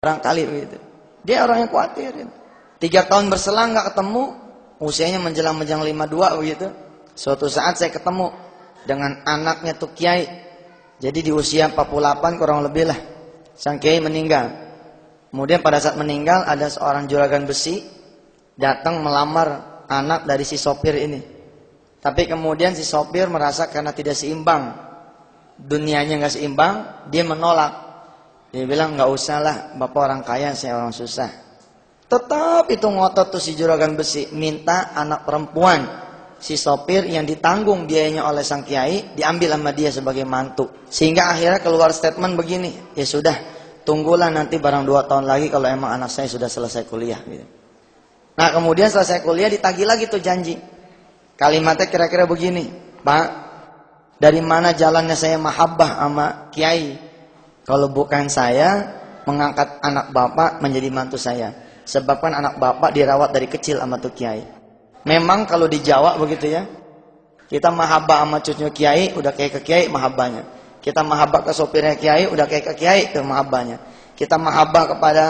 barangkali begitu. Dia orang yang khawatirin. 3 tahun berselang nggak ketemu, usianya menjelang 52 begitu. Suatu saat saya ketemu dengan anaknya tuh kiai. Jadi di usia 48 kurang lebih lah, sang kiai meninggal. Kemudian pada saat meninggal ada seorang juragan besi datang melamar anak dari si sopir ini. Tapi kemudian si sopir merasa karena tidak seimbang, dunianya nggak seimbang, dia menolak. Dia bilang nggak usah lah, bapak orang kaya, saya orang susah. Tetap itu ngotot tuh si juragan besi, minta anak perempuan si sopir yang ditanggung biayanya oleh sang kiai diambil sama dia sebagai mantu. Sehingga akhirnya keluar statement begini, ya sudah, tunggulah nanti barang 2 tahun lagi kalau emang anak saya sudah selesai kuliah. Gitu. Nah kemudian selesai kuliah ditagih lagi tuh janji. Kalimatnya kira-kira begini, Pak, dari mana jalannya saya mahabbah sama kiai? Kalau bukan saya mengangkat anak bapak menjadi mantu saya. Sebab kan anak bapak dirawat dari kecil sama tuh kiai. Memang kalau di Jawa begitu ya. Kita mahabbah sama cucunya kiai, udah kayak ke kiai mahabbahnya. Kita mahabbah ke sopirnya kiai, udah kayak ke kiai ke mahabbahnya. Kita mahabbah kepada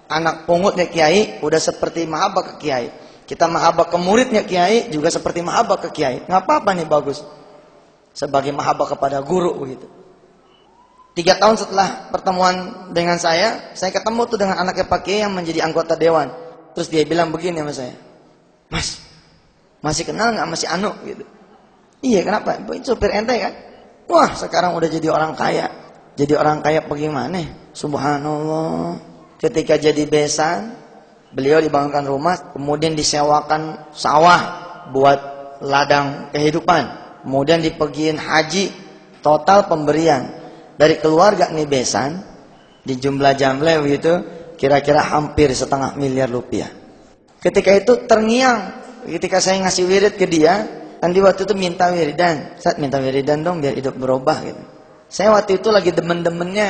anak pungutnya kiai, udah seperti mahabbah ke kiai. Kita mahabbah ke muridnya kiai, juga seperti mahabbah ke kiai. Nggak apa-apa nih, bagus. Sebagai mahabbah kepada guru begitu. 3 tahun setelah pertemuan dengan saya ketemu tuh dengan anaknya Pak Kiai yang menjadi anggota dewan. Terus dia bilang begini sama saya, Mas, masih kenal nggak masih Anu gitu? Iya, kenapa? Itu sopir ente kan? Wah, sekarang udah jadi orang kaya. Jadi orang kaya bagaimana? Subhanallah. Ketika jadi besan, beliau dibangunkan rumah, kemudian disewakan sawah buat ladang kehidupan. Kemudian dipergiin haji, total pemberian dari keluarga nih besan di jumlah jamle begitu kira-kira hampir 500 miliar rupiah. Ketika itu terngiang ketika saya ngasih wirid ke dia, kan di waktu itu minta wiridan, saat minta wiridan dong biar hidup berubah gitu. Saya waktu itu lagi demen-demennya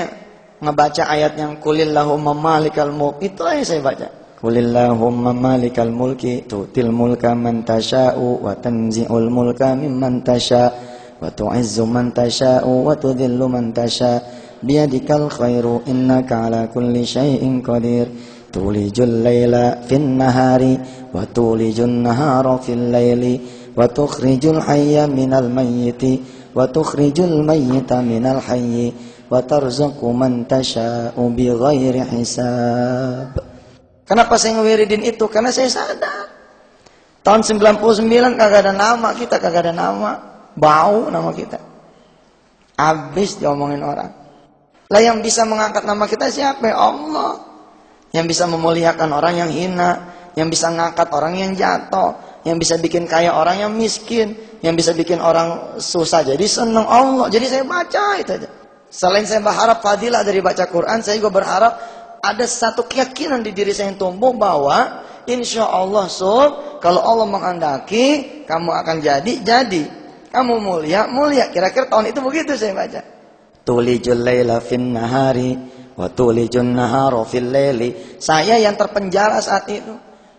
ngebaca ayat yang kulillahumma malikal mulk, itu aja saya baca. Kulillahumma malikal mulki tu'til mulka man tasha'u wa tanzi'ul mulka mimman tasha' wa tu'izzu man tasha'u wa tudhillu man tasha' biyadikal khairu innaka ala kulli syai'in qadir tulijul laila fin nahari wa tulijun nahara fil laili wa tukhrijul hayya minal mayyiti wa tukhrijul mayyita minal hayyi wa tarzuqu man tasha'u bighairi hisab. Kenapa saya ngewiridin itu? Karena saya sadar tahun 99 kagak ada nama kita, kagak ada nama. Bau nama kita. Habis diomongin orang. Lah yang bisa mengangkat nama kita siapa? Allah. Yang bisa memuliakan orang yang hina, yang bisa ngangkat orang yang jatuh, yang bisa bikin kaya orang yang miskin, yang bisa bikin orang susah jadi senang Allah. Jadi saya baca itu aja. Selain saya berharap fadilah dari baca Quran, saya juga berharap ada satu keyakinan di diri saya yang tumbuh bahwa insya Allah kalau Allah menghendaki kamu akan jadi. Kamu mulia. Kira-kira tahun itu begitu saya baca. Tulijul laila fin nahari wa tulijun nahara fil laili. Saya yang terpenjara saat itu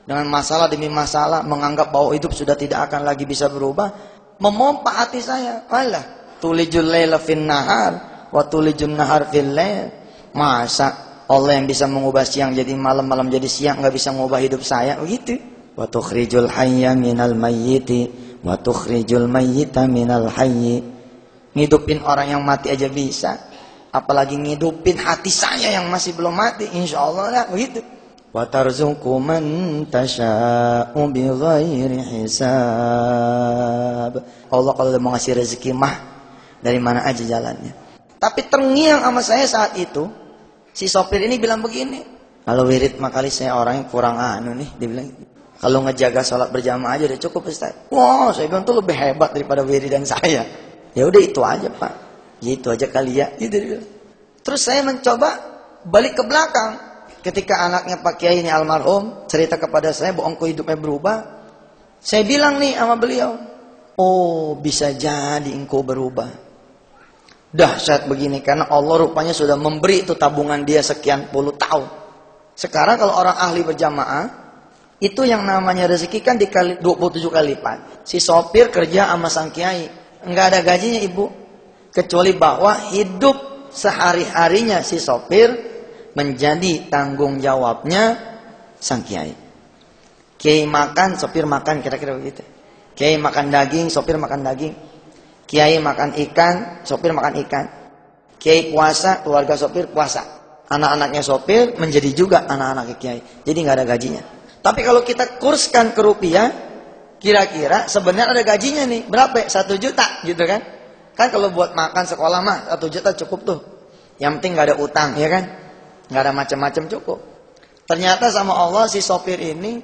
dengan masalah demi masalah, menganggap bahwa hidup sudah tidak akan lagi bisa berubah, memompa hati saya. Alah, tulijul laila fin nahar wa tulijun nahar fil lail. Masa Allah yang bisa mengubah siang jadi malam, malam jadi siang, nggak bisa mengubah hidup saya begitu. Wa tukhrijul hayya minal mayyiti wa tukhrijul mayyita minal hayyi. Ngidupin orang yang mati aja bisa, apalagi ngidupin hati saya yang masih belum mati. Insyaallah lah begitu. Wa tarzuqu man tasha'u bighairi hisab. Allah kalau mau ngasih rezeki mah dari mana aja jalannya. Tapi terngiang sama saya saat itu, si sopir ini bilang begini, kalau wirid makali saya orang yang kurang anu nih, dia bilang kalau ngejaga sholat berjamaah aja udah cukup Ustaz. Wah, saya bilang tuh lebih hebat daripada wiridan saya. Ya udah itu aja Pak, ya itu aja kali ya. Gitu. Terus saya mencoba balik ke belakang. Ketika anaknya Pak Kiai ini almarhum cerita kepada saya bahwa engkau hidupnya berubah, saya bilang nih sama beliau, oh bisa jadi engkau berubah. Dahsyat begini karena Allah rupanya sudah memberi itu tabungan dia sekian puluh tahun. Sekarang kalau orang ahli berjamaah, itu yang namanya rezeki kan dikali 27 kali lipat. Si sopir kerja sama sang kiai, enggak ada gajinya ibu, kecuali bahwa hidup sehari-harinya si sopir menjadi tanggung jawabnya sang kiai. Kiai makan, sopir makan, kira-kira begitu. Kiai makan daging, sopir makan daging. Kiai makan ikan, sopir makan ikan. Kiai puasa, keluarga sopir puasa. Anak-anaknya sopir menjadi juga anak-anaknya kiai. Jadi nggak ada gajinya. Tapi kalau kita kurskan ke rupiah, kira-kira sebenarnya ada gajinya nih. Berapa? 1 juta gitu kan. Kan kalau buat makan sekolah mah 1 juta cukup tuh. Yang penting nggak ada utang, ya kan? Nggak ada macam-macam, cukup. Ternyata sama Allah si sopir ini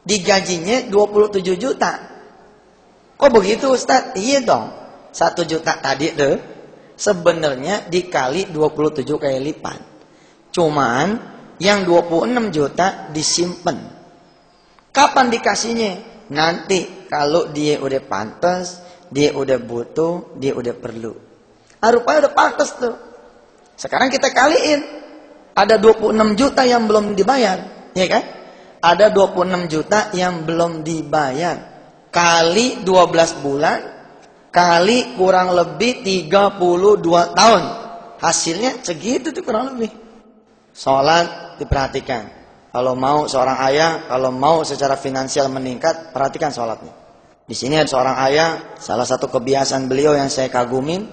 digajinya 27 juta. Kok begitu Ustaz? Iya dong. 1 juta tadi tuh sebenarnya dikali 27 kali lipat. Cuman yang 26 juta disimpan. Kapan dikasihnya? Nanti kalau dia udah pantas, dia udah butuh, dia udah perlu. Rupanya udah pantas tuh. Sekarang kita kaliin. Ada 26 juta yang belum dibayar, ya kan? Ada 26 juta yang belum dibayar. Kali 12 bulan, kali kurang lebih 32 tahun. Hasilnya segitu tuh kurang lebih. Sholat diperhatikan. Kalau mau seorang ayah, kalau mau secara finansial meningkat, perhatikan sholatnya. Di sini ada seorang ayah, salah satu kebiasaan beliau yang saya kagumin,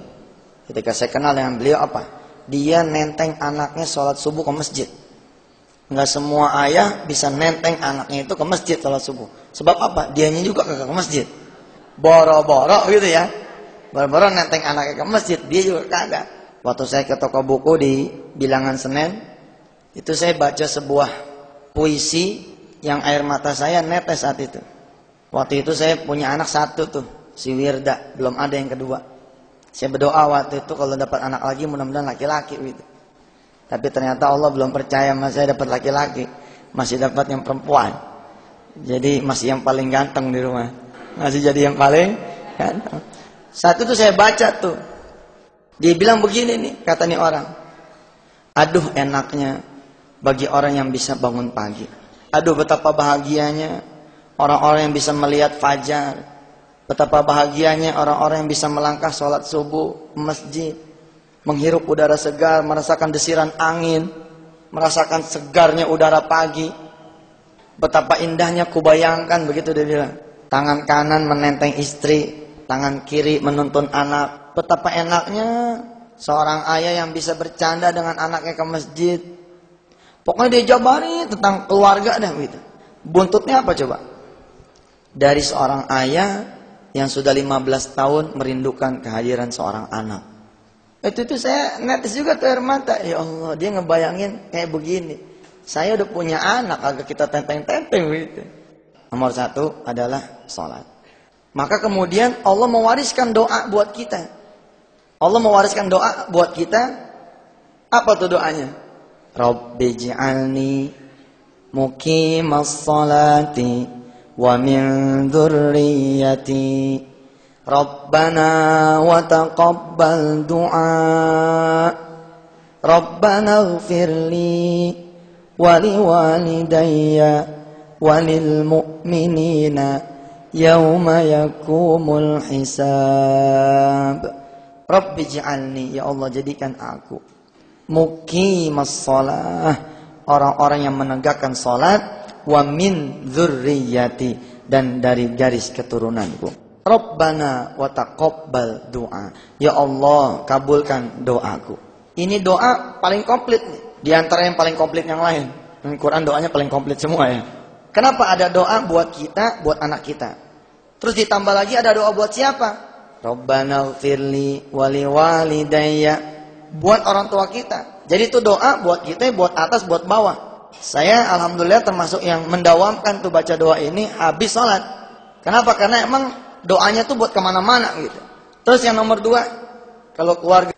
ketika saya kenal dengan beliau apa? Dia nenteng anaknya sholat subuh ke masjid. Nggak semua ayah bisa nenteng anaknya itu ke masjid sholat subuh. Sebab apa? Dianya juga ke masjid. Boro-boro gitu ya. Boro-boro nenteng anaknya ke masjid, dia juga kagak. Waktu saya ke toko buku di Bilangan Senen, itu saya baca sebuah puisi yang air mata saya netes saat itu. Waktu itu saya punya anak 1 tuh, si Wirda, belum ada yang kedua. Saya berdoa waktu itu kalau dapat anak lagi mudah-mudahan laki-laki gitu. Tapi ternyata Allah belum percaya mas saya dapat laki-laki, masih dapat yang perempuan. Jadi masih yang paling ganteng di rumah. Masih jadi yang paling ganteng. Saat itu saya baca tuh. Dia bilang begini nih, kata nih orang. Aduh enaknya bagi orang yang bisa bangun pagi. Aduh betapa bahagianya orang-orang yang bisa melihat fajar. Betapa bahagianya orang-orang yang bisa melangkah sholat subuh, masjid, menghirup udara segar, merasakan desiran angin, merasakan segarnya udara pagi. Betapa indahnya kubayangkan, begitu dia bilang. Tangan kanan menenteng istri, tangan kiri menuntun anak. Betapa enaknya seorang ayah yang bisa bercanda dengan anaknya ke masjid. Pokoknya dia jabari tentang keluarga dah gitu. Buntutnya apa coba? Dari seorang ayah yang sudah 15 tahun merindukan kehadiran seorang anak. Itu saya netes juga tuh air mata. Ya Allah, dia ngebayangin kayak begini. Saya udah punya anak, agak kita tenteng-tenteng gitu. Nomor 1 adalah sholat. Maka kemudian Allah mewariskan doa buat kita. Allah mewariskan doa buat kita. Apa tuh doanya? Rabbi ji'alni muqimas sholati wa min dzurriyyati Rabbana wa taqabbal du'a Rabbana ighfirli wa liwalidayya wa lil mu'minina yauma yakumul hisab. Rabbi ij'alni, ya Allah jadikan aku muqimas shalah, orang-orang yang menegakkan salat, wa min dzurriyyati, dan dari garis keturunanku. Rabbana wa taqabbal du'a, ya Allah kabulkan doaku. Ini doa paling komplit nih, di antara yang paling komplit yang lain. Quran doanya paling komplit semua ya. Kenapa ada doa buat kita, buat anak kita? Terus ditambah lagi ada doa buat siapa? Rabbana ighfirli wa liwalidayya, buat orang tua kita. Jadi itu doa buat kita, buat atas, buat bawah. Saya alhamdulillah termasuk yang mendawamkan tuh baca doa ini habis sholat. Kenapa? Karena emang doanya tuh buat kemana-mana gitu. Terus yang nomor 2, kalau keluarga